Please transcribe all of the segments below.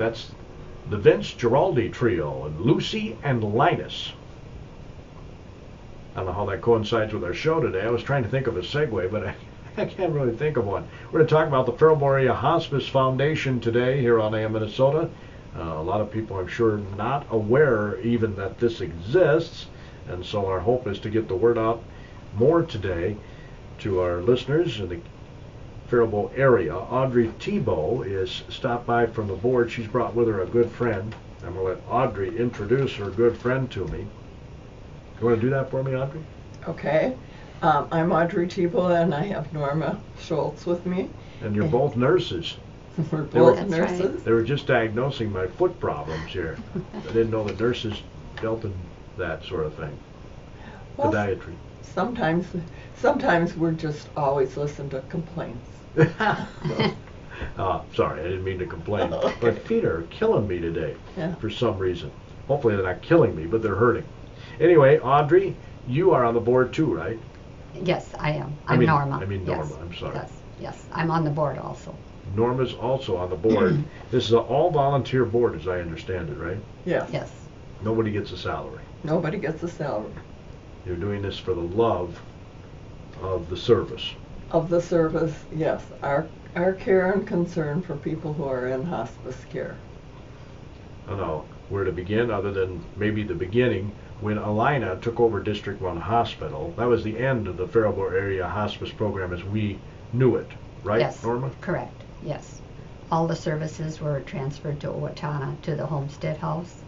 That's the Vince Giraldi Trio and Lucy and Linus. I don't know how that coincides with our show today. I was trying to think of a segue, but I can't really think of one. We're going to talk about the Faribault Area Hospice Foundation today here on AM Minnesota. A lot of people, I'm sure, not aware even that this exists, and so our hope is to get the word out more today to our listeners in the Faribault area. Audrey Tebo is stopped by from the board. She's brought with her a good friend. I'm going to let Audrey introduce her good friend to me. You want to do that for me, Audrey? Okay. I'm Audrey Tebo, and I have Norma Schultz with me. And you're both nurses. We're both nurses. Right. They were just diagnosing my foot problems here. I didn't know that nurses dealt in that sort of thing. Well, Podiatry. Sometimes we're just always listen to complaints. Sorry, I didn't mean to complain. My feet are killing me today for some reason. Hopefully they're not killing me, but they're hurting. Anyway, Audrey, you are on the board too, right? Yes, I am. I'm Norma. I mean yes. Norma, I'm sorry. Yes, I'm on the board also. Norma's also on the board. This is an all-volunteer board, as I understand it, right? Yes. Yes. Nobody gets a salary. Nobody gets a salary. You're doing this for the love of the service. Of the service, yes. Our care and concern for people who are in hospice care. I don't know where to begin other than maybe the beginning. When Alina took over District 1 Hospital, that was the end of the Faribault Area Hospice Program as we knew it, right, Yes, Norma? correct, yes. All the services were transferred to Owatonna to the Homestead House,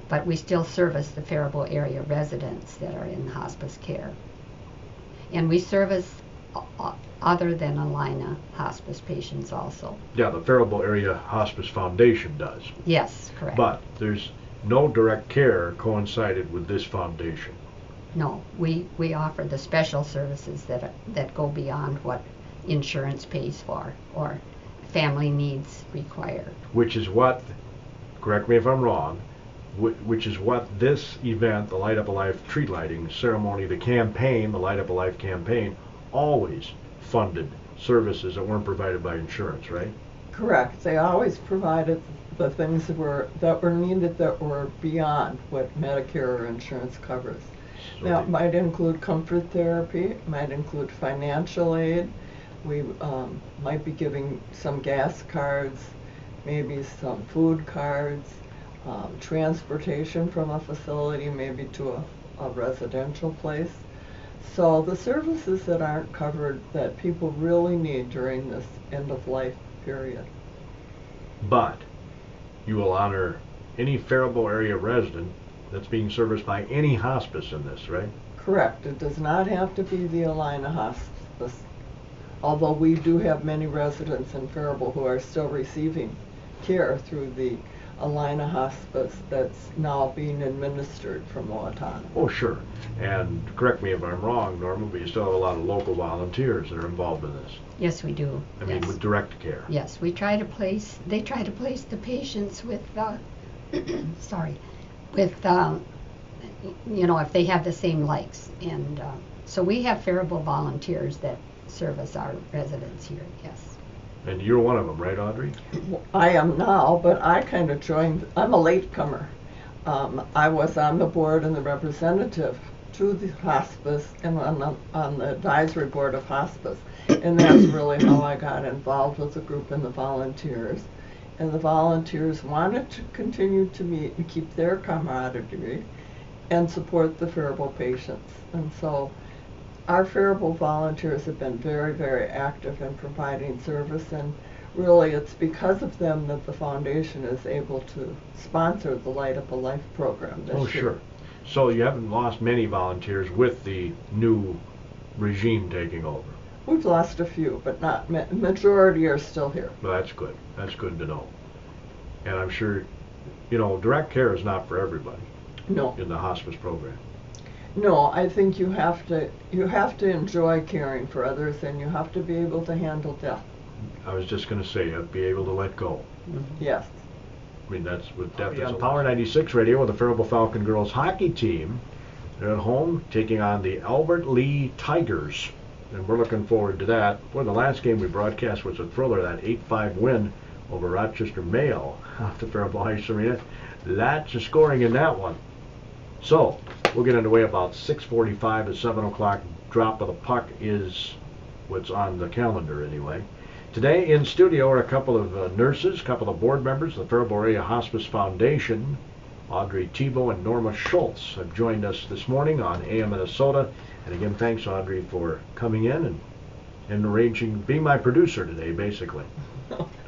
but we still service the Faribault area residents that are in hospice care. And we service other than Alina hospice patients also. Yeah, the Faribault Area Hospice Foundation does. Yes, correct. But there's no direct care coincided with this foundation. No, we offer the special services that go beyond what insurance pays for or family needs require. Which is what, correct me if I'm wrong, which is what this event, the Light Up a Life tree lighting ceremony, the campaign, the Light Up a Life campaign, always funded services that weren't provided by insurance, right? Correct. They always provided the things that were needed that were beyond what Medicare or insurance covers. So That might include comfort therapy, might include financial aid. We might be giving some gas cards, maybe some food cards, transportation from a facility maybe to a residential place. So the services that aren't covered that people really need during this end-of-life period. But you will honor any Faribault area resident that's being serviced by any hospice in this, right? Correct. It does not have to be the Alina Hospice, although we do have many residents in Faribault who are still receiving care through the Alina Hospice that's now being administered from Owatonna. Oh, sure. And correct me if I'm wrong, Norma, but you still have a lot of local volunteers that are involved in this. Yes, we do. I mean, with direct care. Yes, they try to place the patients with, if they have the same likes. And so we have Faribault volunteers that service our residents here, yes. And you're one of them, right, Audrey? I am now, but I kind of joined, I'm a latecomer. I was on the board and the representative to the hospice and on the advisory board of hospice. And that's really how I got involved with the group and the volunteers. And the volunteers wanted to continue to meet and keep their camaraderie and support the Faribault patients. And so our Faribault volunteers have been very, very active in providing service, and really it's because of them that the foundation is able to sponsor the Light Up a Life program this year. Oh, sure. So you haven't lost many volunteers with the new regime taking over? We've lost a few, but not majority are still here. Well, that's good. That's good to know. And I'm sure, direct care is not for everybody. No. In the hospice program. No, I think you have to enjoy caring for others, and you have to be able to handle death. I was just going to say, be able to let go. Mm-hmm. Yes. I mean, that's what death is. On Power 96 Radio with the Faribault Falcon girls hockey team. They're at home taking on the Albert Lee Tigers, and we're looking forward to that. Boy, the last game we broadcast was a thriller, that 8-5 win over Rochester Mayo off the Faribault Ice Arena. Lots of scoring in that one. So, we'll get underway about 6:45 at 7 o'clock. Drop of the puck is what's on the calendar anyway. Today in studio are a couple of nurses, a couple of board members of the Faribault Area Hospice Foundation. Audrey Tebo and Norma Schultz have joined us this morning on AM Minnesota. And again, thanks, Audrey, for coming in and arranging, being my producer today, basically.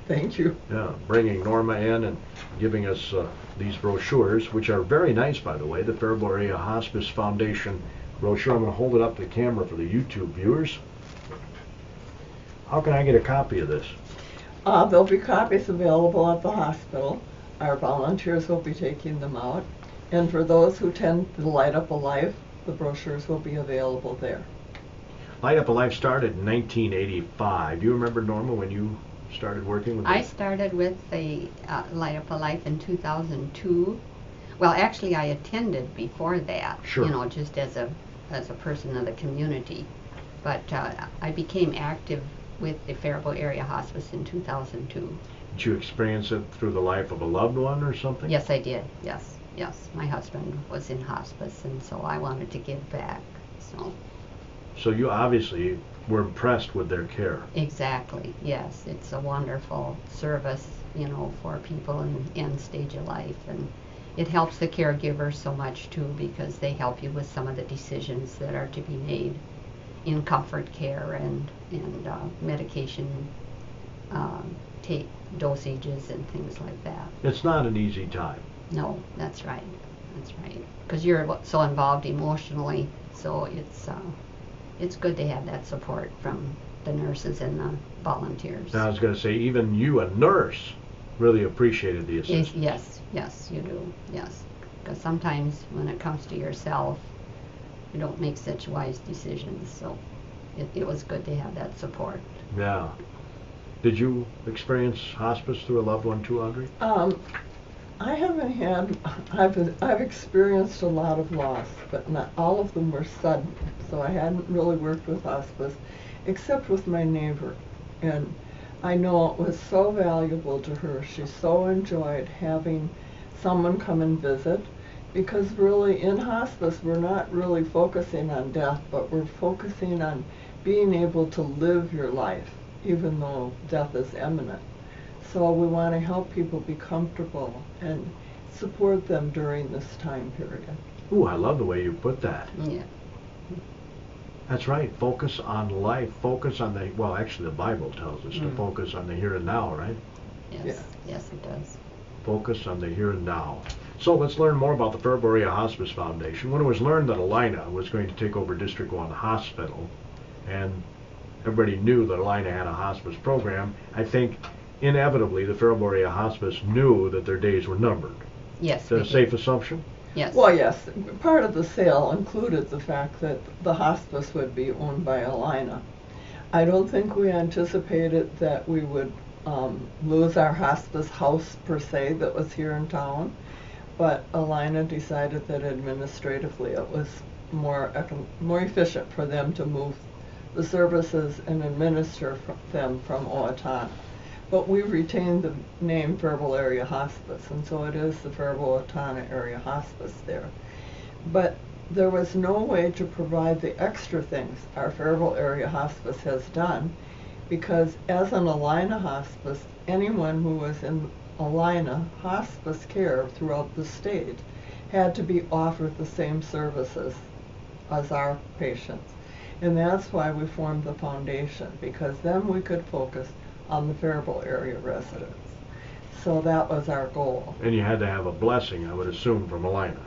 Thank you. Yeah, bringing Norma in and giving us these brochures, which are very nice, by the way, the Faribault Area Hospice Foundation brochure. I'm going to hold it up to the camera for the YouTube viewers. How can I get a copy of this? There'll be copies available at the hospital. Our volunteers will be taking them out. And for those who tend to Light Up a Life, the brochures will be available there. Light Up a Life started in 1985. Do you remember, Norma, when you started working with I it? started with the Light Up a Life in 2002. Well, actually, I attended before that, Sure. you know, just as a person of the community. But I became active with the Faribault Area Hospice in 2002. Did you experience it through the life of a loved one or something? Yes, I did. Yes. My husband was in hospice, and so I wanted to give back. So you obviously were impressed with their care. Exactly. Yes, it's a wonderful service, you know, for people in the end stage of life, and it helps the caregiver so much too, because they help you with some of the decisions that are to be made in comfort care and medication take dosages and things like that. It's not an easy time. No, that's right, because you're so involved emotionally, so it's good to have that support from the nurses and the volunteers. Now, I was going to say, even you, a nurse, really appreciated the assistance. Yes, you do, yes, because sometimes when it comes to yourself, you don't make such wise decisions, so it was good to have that support. Yeah. Did you experience hospice through a loved one too, Audrey? I haven't had, I've experienced a lot of loss, but not all of them were sudden. So I hadn't really worked with hospice, except with my neighbor. And I know it was so valuable to her. She so enjoyed having someone come and visit, because really in hospice we're not really focusing on death, but we're focusing on being able to live your life, even though death is imminent. So we want to help people be comfortable and support them during this time period. Ooh, I love the way you put that. Yeah. That's right. Focus on life. Focus on the, well, actually the Bible tells us to focus on the here and now, right? Yes, it does. Focus on the here and now. So let's learn more about the Faribault Area Hospice Foundation. When it was learned that Alina was going to take over District 1 Hospital, and everybody knew that Alina had a hospice program, I think inevitably the Faribault Area Hospice knew that their days were numbered. Yes. Is that a safe assumption? Yes. Well, yes, part of the sale included the fact that the hospice would be owned by Alina. I don't think we anticipated that we would lose our hospice house per se that was here in town, but Alina decided that administratively it was more efficient for them to move the services and administer them from Owatonna. But we retained the name Faribault Area Hospice, and so it is the Faribault-Owatonna Area Hospice there. But there was no way to provide the extra things our Faribault Area Hospice has done, because as an Alina hospice, anyone who was in Alina hospice care throughout the state had to be offered the same services as our patients. And that's why we formed the foundation, because then we could focus on the Faribault area residents. So that was our goal. And you had to have a blessing, I would assume, from Alina.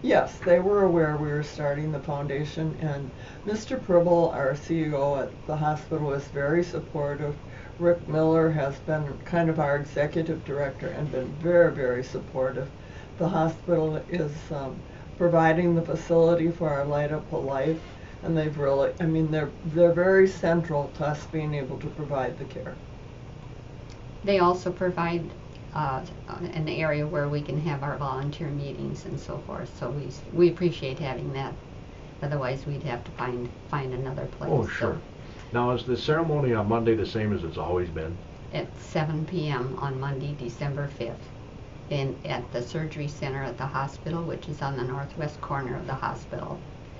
Yes, they were aware we were starting the foundation, and Mr. Pribble, our CEO at the hospital, was very supportive. Rick Miller has been kind of our executive director and been very, very supportive. The hospital is providing the facility for our Light Up a Life, and they've really, I mean, they're very central to us being able to provide the care. They also provide an area where we can have our volunteer meetings and so forth. So we appreciate having that. Otherwise, we'd have to find another place. Oh, sure. So, Now, is the ceremony on Monday the same as it's always been? at 7 p.m. on Monday, December 5th, at the surgery center at the hospital, which is on the northwest corner of the hospital.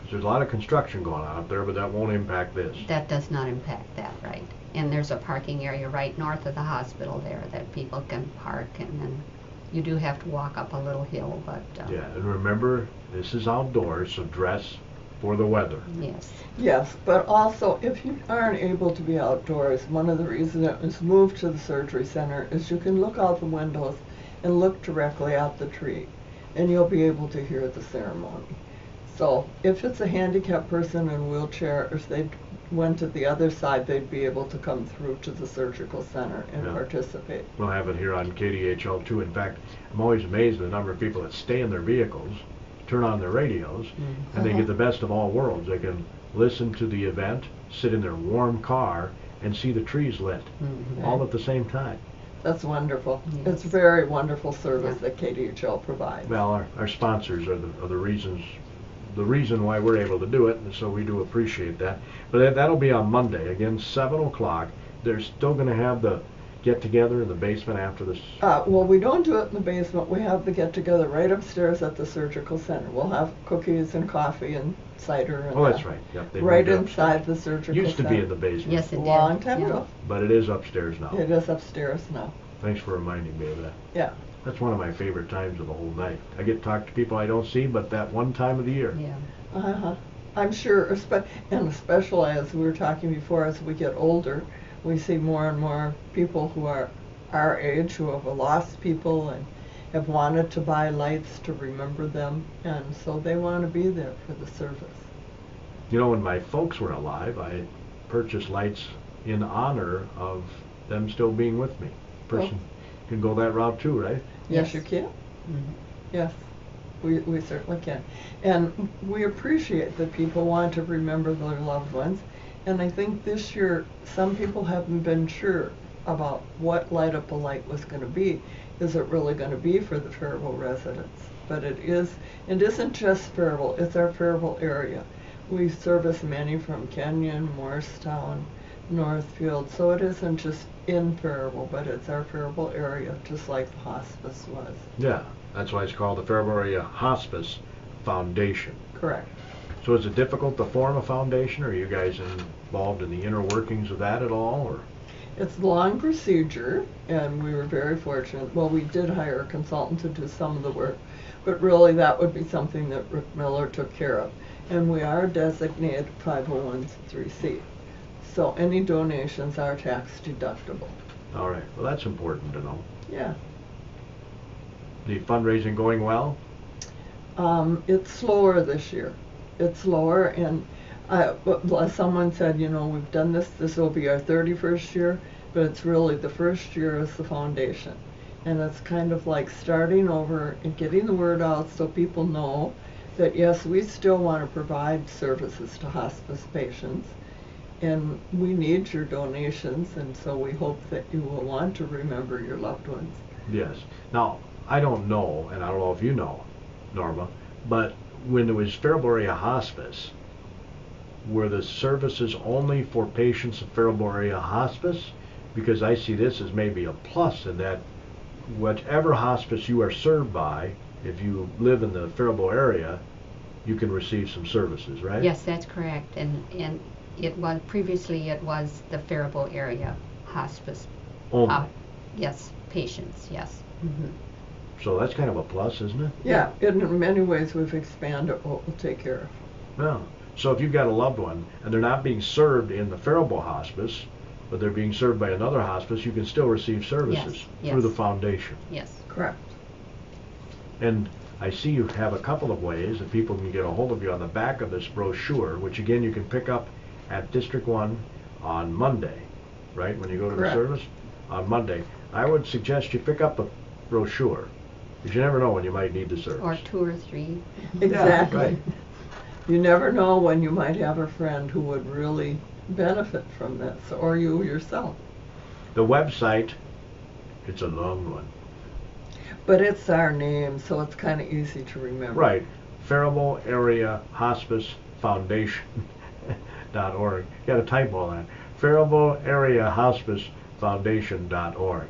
There's a lot of construction going on up there, but that won't impact this. That does not impact that, right? And there's a parking area right north of the hospital there that people can park, and then you do have to walk up a little hill, but... Yeah, and remember, this is outdoors, so dress for the weather. Yes. Yes, but also, if you aren't able to be outdoors, one of the reasons it was moved to the surgery center is you can look out the windows and look directly at the tree, and you'll be able to hear the ceremony. So if it's a handicapped person in a wheelchair, if they went to the other side, they'd be able to come through to the surgical center and participate. We'll have it here on KDHL too. In fact, I'm always amazed at the number of people that stay in their vehicles, turn on their radios, and they get the best of all worlds. They can listen to the event, sit in their warm car, and see the trees lit, all at the same time. That's wonderful. Yes. It's a very wonderful service that KDHL provides. Well, our sponsors are the reason why we're able to do it, and so we do appreciate that. But that'll be on Monday, again, 7 o'clock. They're still going to have the get-together in the basement after this? Well, we don't do it in the basement. We have the get-together right upstairs at the surgical center. We'll have cookies and coffee and cider. And oh, that's right. Yep, right inside the surgical center. Used to be in the basement. Yes, it did. Long time ago. But it is upstairs now. It is upstairs now. Thanks for reminding me of that. Yeah. That's one of my favorite times of the whole night. I get to talk to people I don't see, but that one time of the year. Yeah. I'm sure, and especially as we were talking before, as we get older, we see more and more people who are our age who have lost people and have wanted to buy lights to remember them, and so they want to be there for the service. You know, when my folks were alive, I purchased lights in honor of them still being with me. Person can go that route too, right? Yes, you can. Yes, we certainly can. And we appreciate that people want to remember their loved ones. And I think this year some people haven't been sure about what Light Up a Light was going to be. Is it really going to be for the Faribault residents? But it isn't just Faribault, it's our Faribault area. We service many from Kenyon, Morristown, Northfield, so it isn't just in Faribault, but it's our Faribault area, just like the hospice was. Yeah, that's why it's called the Faribault Area Hospice Foundation. Correct. So is it difficult to form a foundation? Are you guys involved in the inner workings of that at all? Or? It's a long procedure, and we were very fortunate. Well, we did hire a consultant to do some of the work, but really that would be something that Rick Miller took care of. And we are designated 501c3. So any donations are tax deductible. All right. Well, that's important to know. Yeah. The fundraising going well? It's slower this year. It's slower, and someone said, you know, we've done this will be our 31st year, but it's really the first year as the foundation. And it's kind of like starting over and getting the word out so people know that, yes, we still want to provide services to hospice patients, and we need your donations, and so we hope that you will want to remember your loved ones. Yes. Now, I don't know, and I don't know if you know, Norma, but when there was Faribault Area Hospice, were the services only for patients of Faribault Area Hospice? Because I see this as maybe a plus in that whatever hospice you are served by, if you live in the Faribault area, you can receive some services, right? Yes, that's correct. And it was previously the Faribault Area Hospice. Only. Yes, patients. Yes. So that's kind of a plus, isn't it? Yeah, in many ways we've expanded what we'll take care of. Yeah. So if you've got a loved one and they're not being served in the Faribault Hospice, but they're being served by another hospice, you can still receive services through the foundation. Yes. Correct. And I see you have a couple of ways that people can get a hold of you on the back of this brochure, which again you can pick up at District 1 on Monday, right? When you go to the service on Monday. I would suggest you pick up the brochure, because you never know when you might need the service. Or 2 or 3. Exactly. Yeah, right. You never know when you might have a friend who would really benefit from this, or you yourself. The website, it's a long one. But it's our name, so it's kind of easy to remember. Right. Faribault Area Hospice Foundation .org. Got a typo on that. Faribault Area Hospice Foundation.org.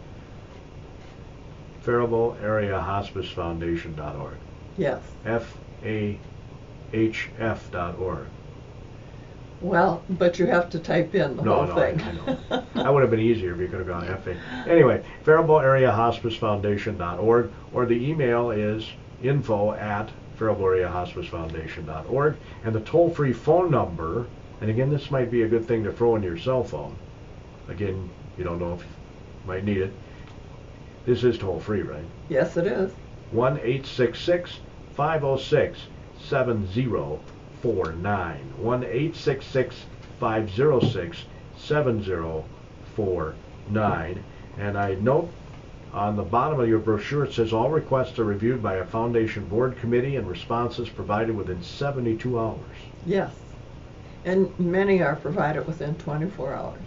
Faribault Area Hospice Foundation.org. Yes. FAHF.org. Well, but you have to type in the whole thing. I know. That would have been easier if you could have gone FA. Anyway, Faribault Area Hospice Foundation.org, or the email is info@Faribault Area Hospice Foundation.org, and the toll-free phone number, and again, this might be a good thing to throw in your cell phone. Again, you don't know if you might need it. This is toll-free, right? Yes, it is. 1-866-506-7049. 1-866-506-7049. And I note on the bottom of your brochure it says all requests are reviewed by a foundation board committee and responses provided within 72 hours. Yes. And many are provided within 24 hours.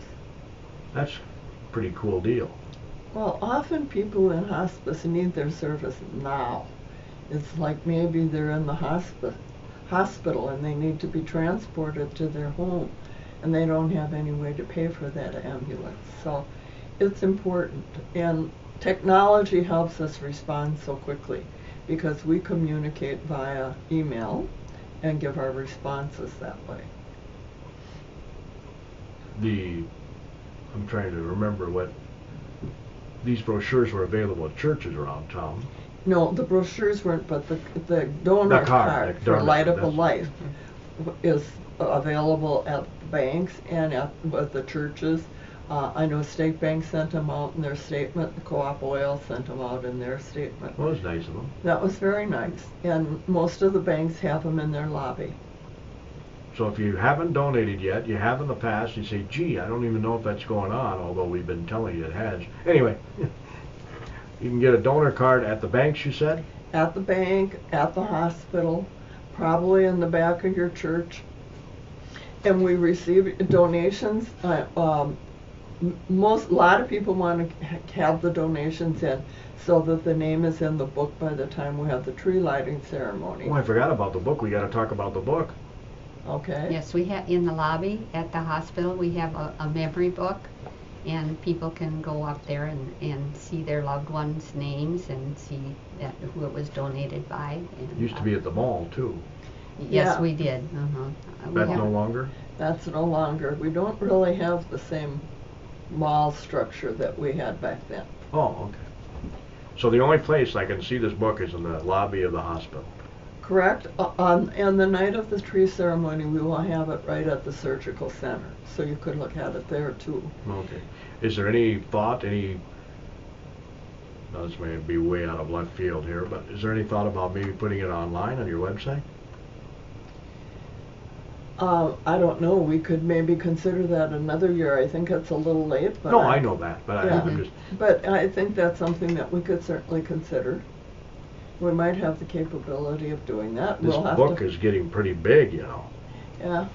That's a pretty cool deal. Well, often people in hospice need their service now. It's like maybe they're in the hospital and they need to be transported to their home and they don't have any way to pay for that ambulance. So it's important, and technology helps us respond so quickly because we communicate via email and give our responses that way. I'm trying to remember what these brochures were available at churches around town. No, the brochures weren't, but the donor card for Light Up a Life is available at the banks and with the churches. I know State Bank sent them out in their statement. The Co-op Oil sent them out in their statement. Well, that was nice of them. That was very nice. And most of the banks have them in their lobby. So if you haven't donated yet, you have in the past, you say, gee, I don't even know if that's going on, although we've been telling you it has. Anyway, you can get a donor card at the banks, you said? At the bank, at the hospital, probably in the back of your church. And we receive donations. A lot of people want to have the donations in so that the name is in the book by the time we have the tree lighting ceremony. Oh, I forgot about the book. We got to talk about the book. Okay. Yes, we have in the lobby at the hospital, we have a memory book, and people can go up there and see their loved ones' names and see who it was donated by. And, Used to be at the mall, too. Yes, Yeah. we did. That's no longer? That's no longer. We don't really have the same mall structure that we had back then. Oh, okay. So the only place I can see this book is in the lobby of the hospital. Correct. On the night of the tree ceremony, we will have it right at the surgical center, so you could look at it there too. Okay. Is there any thought, now this may be way out of left field here, but is there any thought about maybe putting it online on your website? I don't know. We could maybe consider that another year. I think it's a little late, but No, I know that, but Yeah. I'm just... But I think that's something that we could certainly consider. We might have the capability of doing that. This book is getting pretty big, you know. Yeah.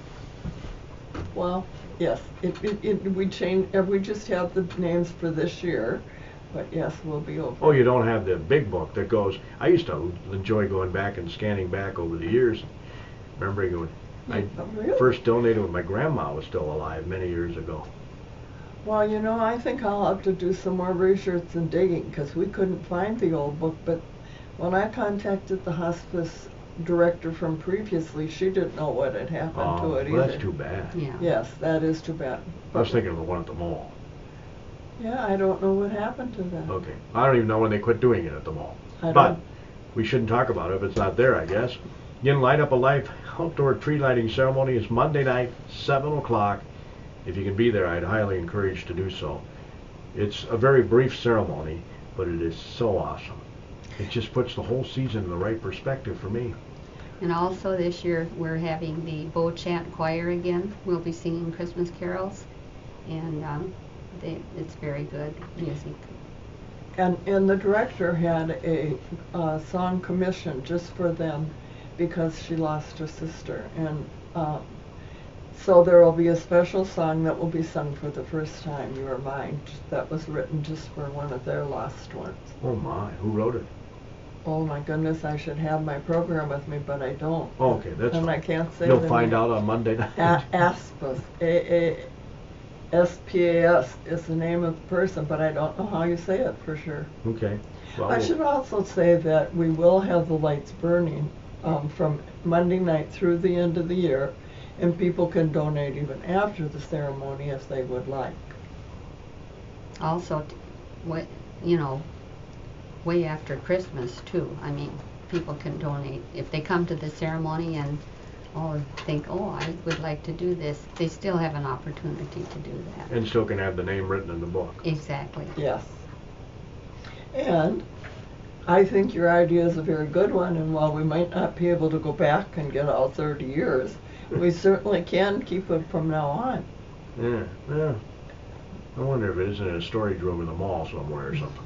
Well, yes. We just have the names for this year, but yes, we'll be over. Oh, you don't have the big book that goes... I used to enjoy going back and scanning back over the years, remembering when I Really? first donated when my grandma was still alive many years ago. Well, I think I'll have to do some more research and digging because we couldn't find the old book, but when I contacted the hospice director from previously, she didn't know what had happened to it either. Well, that's too bad. Yeah. Yes, that is too bad. I was thinking of the one at the mall. Yeah, I don't know what happened to that. Okay. I don't even know when they quit doing it at the mall. I But don't- we shouldn't talk about it if it's not there, I guess. Again, Light Up a Life outdoor tree lighting ceremony is Monday night, 7 o'clock. If you can be there, I'd highly encourage to do so. It's a very brief ceremony, but it is so awesome. It just puts the whole season in the right perspective for me. And also this year we're having the Bow Chant Choir again. We'll be singing Christmas carols, and it's very good music. And the director had a song commissioned just for them because she lost her sister. And so there will be a special song that will be sung for the first time, You Are Mine, that was written just for one of their lost ones. Oh my, who wrote it? Oh my goodness, I should have my program with me, but I don't. Oh, okay, that's and fine. I can't say You'll the find name. out on Monday night. Aspis, S-P-A-S is the name of the person, but I don't know how you say it for sure. Okay. Well, I should also say that we will have the lights burning from Monday night through the end of the year, and people can donate even after the ceremony if they would like. Also, you know, way after Christmas too. I mean, people can donate if they come to the ceremony and think, oh, I would like to do this. They still have an opportunity to do that. and still can have the name written in the book. Exactly. Yes. And I think your idea is a very good one, and while we might not be able to go back and get all 30 years, we certainly can keep it from now on. Yeah. I wonder if it isn't in a storage room in the mall somewhere or something.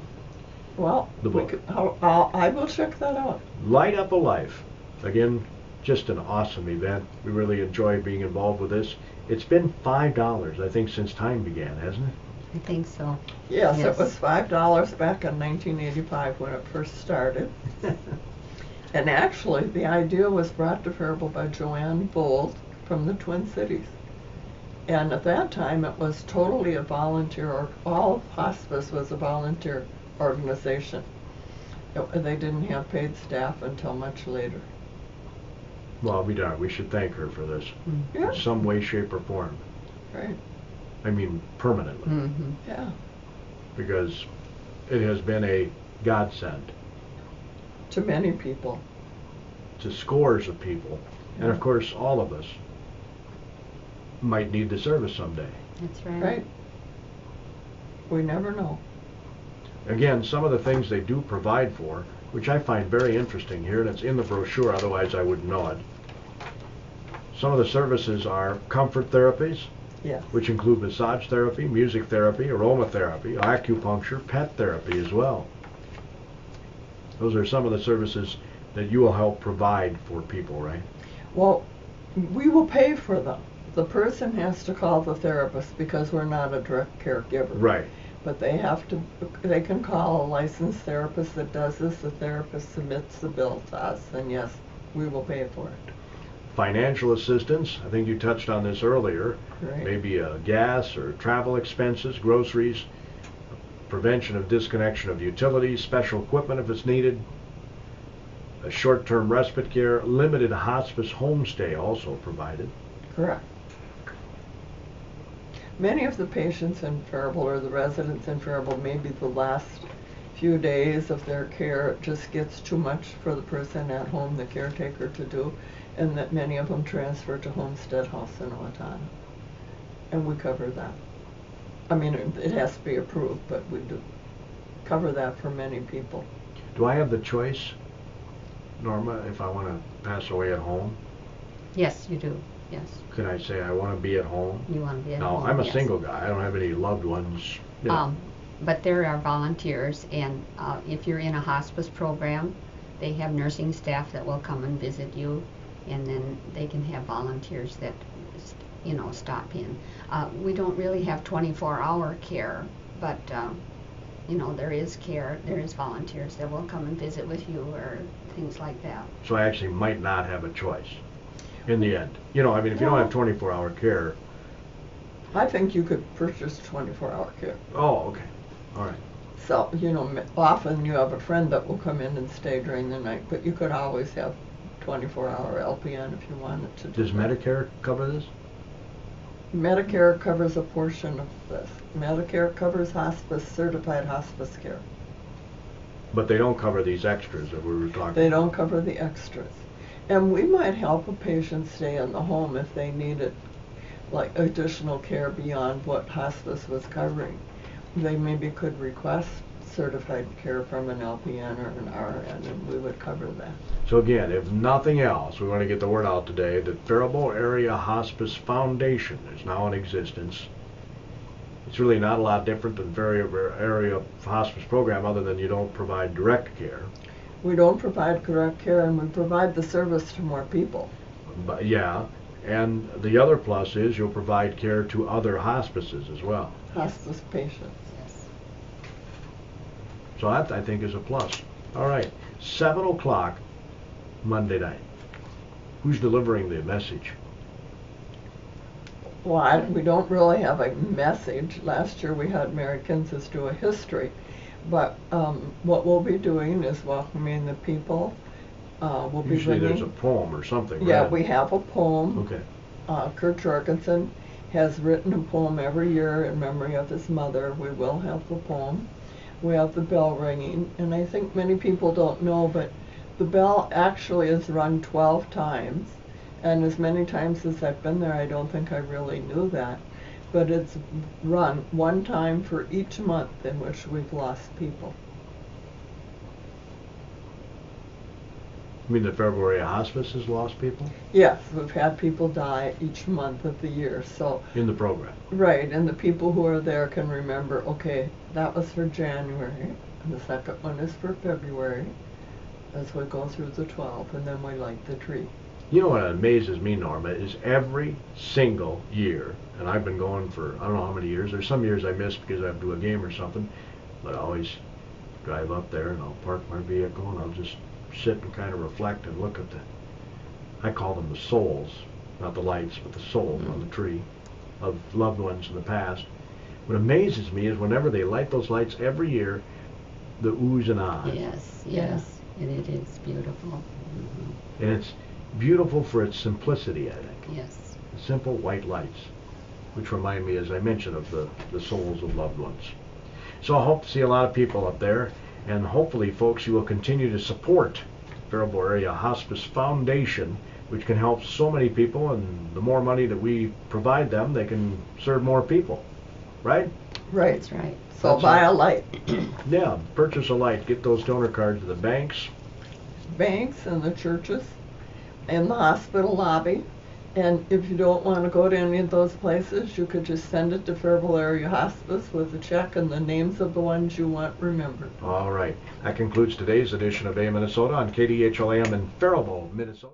Well, The book. I will check that out. Light Up a Life. Again, just an awesome event. We really enjoy being involved with this. It's been $5, I think, since time began, hasn't it? I think so. Yes, Yes. it was $5 back in 1985 when it first started. And actually, the idea was brought to Faribault by Joanne Bold from the Twin Cities. And at that time, it was totally a volunteer, all of hospice was a volunteer organization. They didn't have paid staff until much later. Well, we should thank her for this. Yeah. In some way, shape, or form. Right. I mean, permanently. Mm-hmm. Yeah. Because it has been a godsend To many people. to scores of people. And of course, all of us might need the service someday. That's right. Right. We never know. Again, some of the things they do provide for, which I find very interesting here, and it's in the brochure, otherwise I wouldn't know it. Some of the services are comfort therapies, Yes. which include massage therapy, music therapy, aromatherapy, acupuncture, pet therapy as well. Those are some of the services that you will help provide for people, right? Well, we will pay for them. The person has to call the therapist because we're not a direct caregiver. Right. But they can call a licensed therapist that does this. The therapist submits the bill to us, and yes, we will pay for it. Financial assistance, I think you touched on this earlier. Right. Maybe gas or travel expenses, groceries, prevention of disconnection of utilities, special equipment if it's needed, a short-term respite care, limited hospice homestay also provided. Correct. Many of the patients in Faribault or the residents in Faribault, maybe the last few days of their care, it just gets too much for the person at home, the caretaker, to do, and that many of them transfer to Homestead House in Owatonna. And we cover that. I mean, it has to be approved, but we do cover that for many people. Do I have the choice, Norma, if I want to pass away at home? Yes, you do. Yes. Can I say I want to be at home? You want to be at No, home. I'm a yes. single guy. I don't have any loved ones. You know. But there are volunteers, and if you're in a hospice program, they have nursing staff that will come and visit you, and then they can have volunteers that, stop in. We don't really have 24-hour care, but, there is care. There is volunteers that will come and visit with you or things like that. So I actually might not have a choice in the end. If you don't have 24-hour care. I think you could purchase 24-hour care. Oh, okay. All right. So, often you have a friend that will come in and stay during the night, but you could always have 24-hour LPN if you wanted to do Does that. Medicare cover this? Medicare covers a portion of this. Medicare covers certified hospice care. But they don't cover these extras that we were talking They about. don't cover the extras. And we might help a patient stay in the home if they needed like additional care beyond what hospice was covering. They maybe could request certified care from an LPN or an RN, and we would cover that. So again, if nothing else, we want to get the word out today that Faribault Area Hospice Foundation is now in existence. It's really not a lot different than area hospice program, other than you don't provide direct care. We don't provide direct care, and we provide the service to more people. But yeah, and the other plus is you'll provide care to other hospices as well. Hospice patients. Yes. So that, I think, is a plus. All right, 7 o'clock Monday night. Who's delivering the message? Well, we don't really have a message. Last year we had Mary Kinsis do a history, but what we'll be doing is welcoming the people. We'll be Usually there's a bringing, poem or something, yeah, right? we have a poem. Okay. Kurt Jorgensen has written a poem every year in memory of his mother. We will have the poem. We have the bell ringing, and I think many people don't know, but the bell actually is rung 12 times, and as many times as I've been there, I don't think I really knew that, but it's rung one time for each month in which we've lost people. You mean the Faribault Area Hospice has lost people? Yes, we've had people die each month of the year, so. In the program? Right, and the people who are there can remember, okay, that was for January, and the second one is for February, as we go through the 12, and then we light the tree. You know what amazes me, Norma, is every single year, and I've been going for I don't know how many years. There's some years I miss because I have to do a game or something, but I always drive up there and I'll park my vehicle and I'll just sit and kind of reflect and look at I call them the souls, not the lights, but the souls on the tree of loved ones in the past. What amazes me is whenever they light those lights every year, the oohs and ahs. Yes, yes, and it is beautiful. And it's beautiful for its simplicity, I think. Yes. The simple white lights, which remind me, as I mentioned, of the souls of loved ones. So I hope to see a lot of people up there, and hopefully, folks, you will continue to support Faribault Area Hospice Foundation, which can help so many people, and the more money that we provide them, they can serve more people, right? Right. That's right. So That's buy right. a light. Yeah, purchase a light, get those donor cards to the banks. Banks and the churches and the hospital lobby. And if you don't want to go to any of those places, you could just send it to Faribault Area Hospice with a check and the names of the ones you want remembered. All right. That concludes today's edition of AM Minnesota on KDHLAM in Faribault, Minnesota.